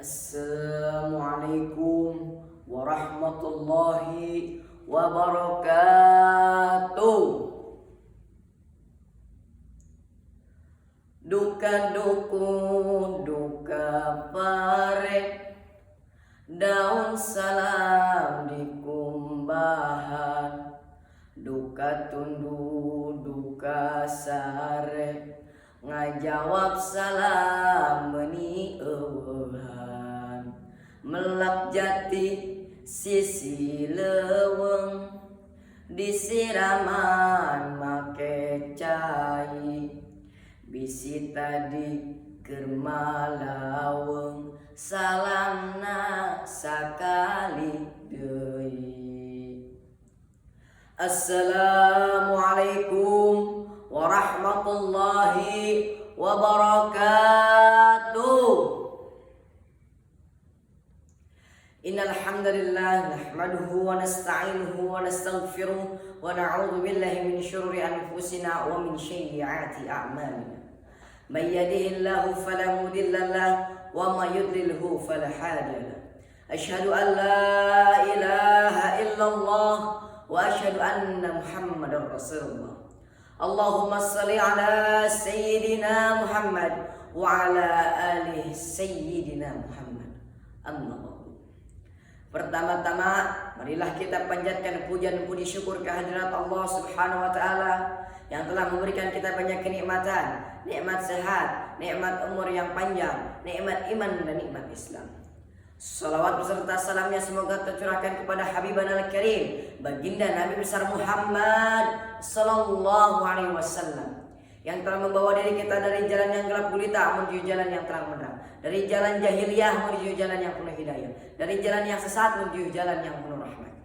Assalamualaikum warahmatullahi wabarakatuh. Duka dukun, duka pare, daun salam dikumbahan, duka tundu, duka sare, ngajawab salam meni eueuhan, melak jati sisi leweng, disiraman make cai, bisi tadi keur malaweng, salamna sakali deui. Assalamualaikum warahmatullahi wabarakatuh. Innal hamdalillah nahmaduhu wa nasta'inuhu wa nastaghfiruh wa na'udzu billahi min syururi anfusina wa min sayyiati a'malina. May yahdihillahu fala mudilla lahu wa may yudlilhu fala hadiya lahu. Asyhadu an la ilaha illallah wa asyhadu anna Muhammadar Rasulullah. Allahumma shalli ala sayyidina Muhammad wa ala alihi sayyidina Muhammad. Amma. Pertama-tama marilah kita panjatkan pujian puji syukur kehadirat Allah Subhanahu wa taala yang telah memberikan kita banyak kenikmatan, nikmat sehat, nikmat umur yang panjang, nikmat iman dan nikmat Islam. Salawat beserta salamnya semoga tercurahkan kepada Habibana al-Karim, baginda Nabi besar Muhammad sallallahu alaihi wasallam yang telah membawa diri kita dari jalan yang gelap gulita menuju jalan yang terang benderang, dari jalan jahiliyah menuju jalan yang penuh hidayah, dari jalan yang sesat menuju jalan yang penuh rahmat.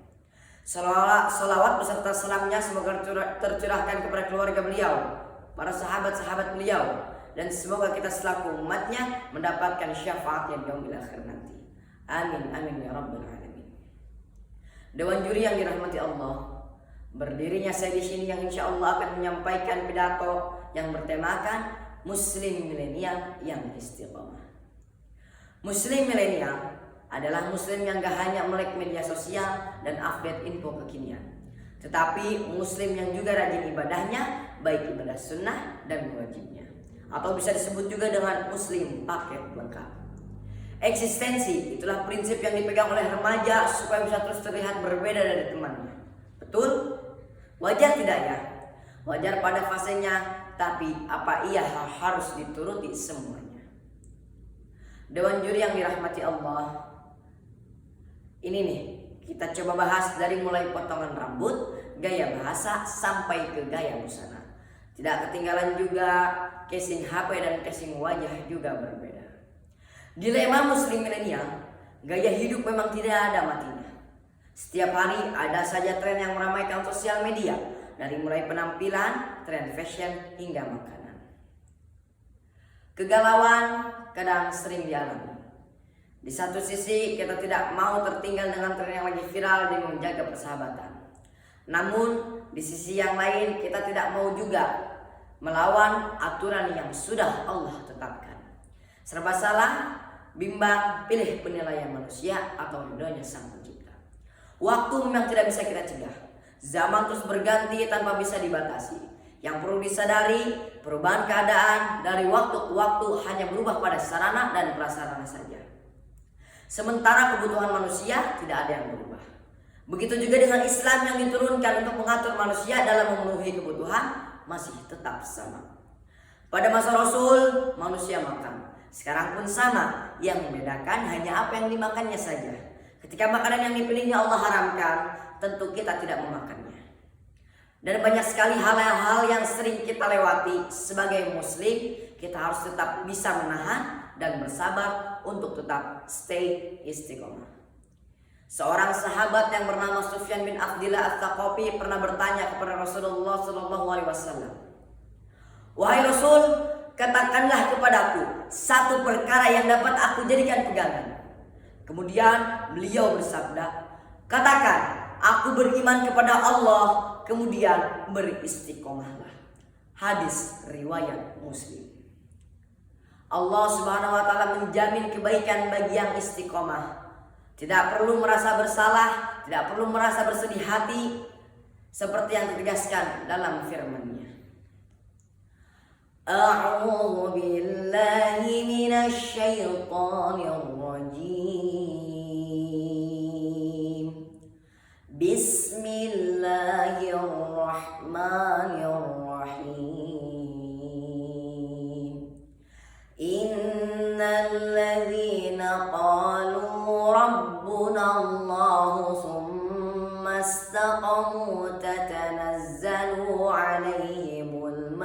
Salawat beserta salamnya semoga tercurahkan kepada keluarga beliau, para sahabat-sahabat beliau, dan semoga kita selaku umatnya mendapatkan syafaat yang yaumil akhir nanti. Amin amin ya rabbal alamin. Dewan juri yang dirahmati Allah, berdirinya saya di sini yang insya Allah akan menyampaikan pidato yang bertemakan Muslim milenial yang istiqomah. Muslim milenial adalah Muslim yang gak hanya melek media sosial dan update info kekinian, tetapi Muslim yang juga rajin ibadahnya, baik ibadah sunnah dan wajibnya, atau bisa disebut juga dengan Muslim paket lengkap. Eksistensi itulah prinsip yang dipegang oleh remaja supaya bisa terus terlihat berbeda dari temannya. Betul? Wajar tidak ya? Wajar pada fasenya, tapi apa ia harus dituruti semuanya? Dewan juri yang dirahmati Allah, ini nih kita coba bahas dari mulai potongan rambut, gaya bahasa sampai ke gaya busana. Tidak ketinggalan juga casing HP dan casing wajah juga berbeda. Dilema Muslim milenial, gaya hidup memang tidak ada matinya. Setiap hari ada saja tren yang meramaikan sosial media, dari mulai penampilan, tren fashion hingga makanan. Kegalauan kadang sering dialami. Di satu sisi kita tidak mau tertinggal dengan tren yang lagi viral demi menjaga persahabatan. Namun di sisi yang lain kita tidak mau juga melawan aturan yang sudah Allah tetapkan. Serba salah, bimbang, pilih penilaian manusia atau ridhonya sang pencipta. Waktu memang tidak bisa kita cegah. Zaman terus berganti tanpa bisa dibatasi. Yang perlu disadari, perubahan keadaan dari waktu ke waktu hanya berubah pada sarana dan prasarana saja. Sementara kebutuhan manusia tidak ada yang berubah. Begitu juga dengan Islam yang diturunkan untuk mengatur manusia dalam memenuhi kebutuhan masih tetap sama. Pada masa Rasul, manusia makan. Sekarang pun sama, yang membedakan hanya apa yang dimakannya saja. Ketika makanan yang dipilihnya Allah haramkan, tentu kita tidak memakannya. Dan banyak sekali hal-hal yang sering kita lewati sebagai muslim, kita harus tetap bisa menahan dan bersabar untuk tetap stay istiqomah. Seorang sahabat yang bernama Sufyan bin Abdillah Ats-Tsaqafi pernah bertanya kepada Rasulullah SAW, "Wahai Rasul, katakanlah kepadaku satu perkara yang dapat aku jadikan pegangan." Kemudian beliau bersabda, "Katakan, aku beriman kepada Allah, kemudian beristiqomahlah." Hadis riwayat Muslim. Allah Subhanahu wa taala menjamin kebaikan bagi yang istiqomah. Tidak perlu merasa bersalah, tidak perlu merasa bersedih hati, seperti yang ditegaskan dalam firman-Nya. A'udzu billahi minasy syaithanir rajim. Bismillahirrahmanirrahim. Innal ladzina qalu rabbuna Allahu tsumma istaqamu tatanazzalu 'alaihimul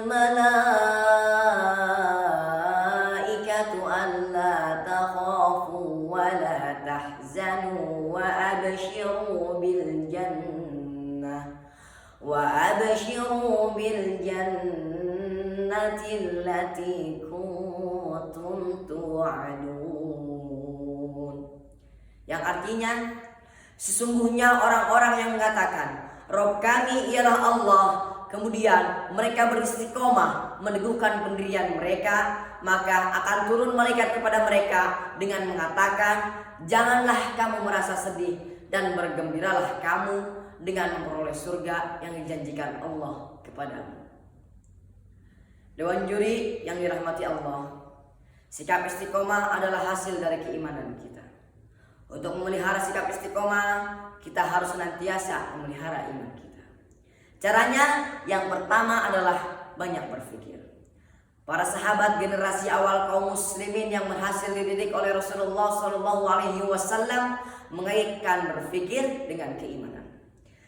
malaikatu alla takhafu wa la tahzanu wa abshiru bil jannati allati kuntum tu'adun. Yang artinya, sesungguhnya orang-orang yang mengatakan Rob kami ialah Allah, kemudian mereka beristiqomah meneguhkan pendirian mereka, maka akan turun malaikat kepada mereka dengan mengatakan, janganlah kamu merasa sedih dan bergembiralah kamu dengan memperoleh surga yang dijanjikan Allah kepadamu. Dewan juri yang dirahmati Allah, sikap istiqomah adalah hasil dari keimanan kita. Untuk memelihara sikap istiqomah, kita harus senantiasa memelihara iman kita. Caranya yang pertama adalah banyak berpikir. Para sahabat generasi awal kaum muslimin yang berhasil dididik oleh Rasulullah SAW mengaitkan berpikir dengan keimanan.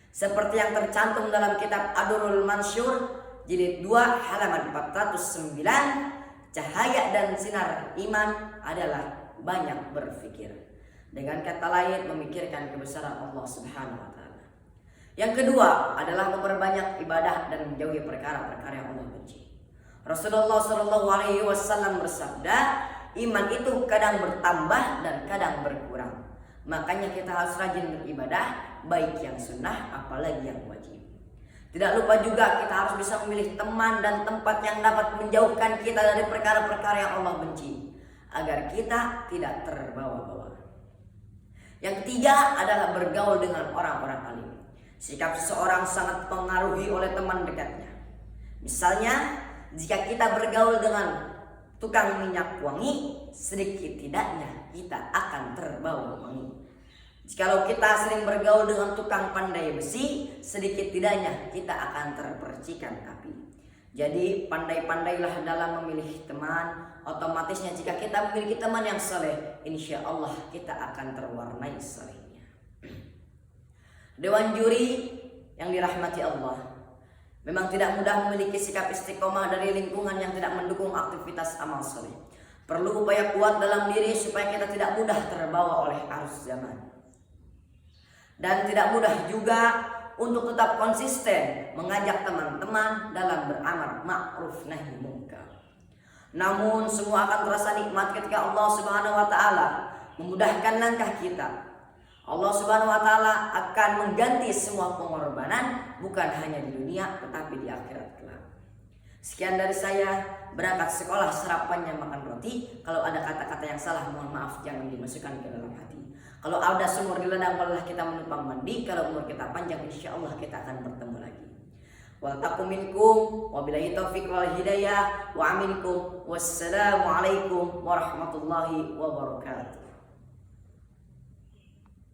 Seperti yang tercantum dalam kitab Ad-Durrul Mansyur jilid 2 halaman 409, cahaya dan sinar iman adalah banyak berpikir. Dengan kata lain, memikirkan kebesaran Allah Subhanahu wa taala. Yang kedua adalah memperbanyak ibadah dan menjauhi perkara-perkara yang Allah benci. Rasulullah SAW bersabda, iman itu kadang bertambah dan kadang berkurang. Makanya kita harus rajin beribadah, baik yang sunnah apalagi yang wajib. Tidak lupa juga kita harus bisa memilih teman dan tempat yang dapat menjauhkan kita dari perkara-perkara yang Allah benci, agar kita tidak terbawa-bawa. Yang ketiga adalah bergaul dengan orang-orang alim. Sikap seseorang sangat dipengaruhi oleh teman dekatnya. Misalnya, jika kita bergaul dengan tukang minyak wangi, sedikit tidaknya kita akan terbawa wangi. Jikalau kita sering bergaul dengan tukang pandai besi, sedikit tidaknya kita akan terpercikan api. Jadi pandai-pandailah dalam memilih teman. Otomatisnya jika kita memiliki teman yang saleh, insya Allah kita akan terwarnai salehnya. Dewan juri yang dirahmati Allah, memang tidak mudah memiliki sikap istiqomah dari lingkungan yang tidak mendukung aktivitas amal saleh. Perlu upaya kuat dalam diri supaya kita tidak mudah terbawa oleh arus zaman. Dan tidak mudah juga untuk tetap konsisten mengajak teman-teman dalam beramal ma'ruf nahi munkar. Namun semua akan terasa nikmat ketika Allah Subhanahu wa taala memudahkan langkah kita. Allah Subhanahu wa taala akan mengganti semua pengorbanan, bukan hanya di dunia tetapi di akhirat kelak. Sekian dari saya, berangkat sekolah sarapannya makan roti. Kalau ada kata-kata yang salah mohon maaf, jangan dimasukkan ke dalam hati. Kalau ada sumur di ladang, malah kita menumpang mandi. Kalau umur kita panjang, insya Allah kita akan bertemu lagi. Wal taqum minkum wabillahi taufiq wal hidayah wa aminkum. Wassalamualaikum warahmatullahi wabarakatuh.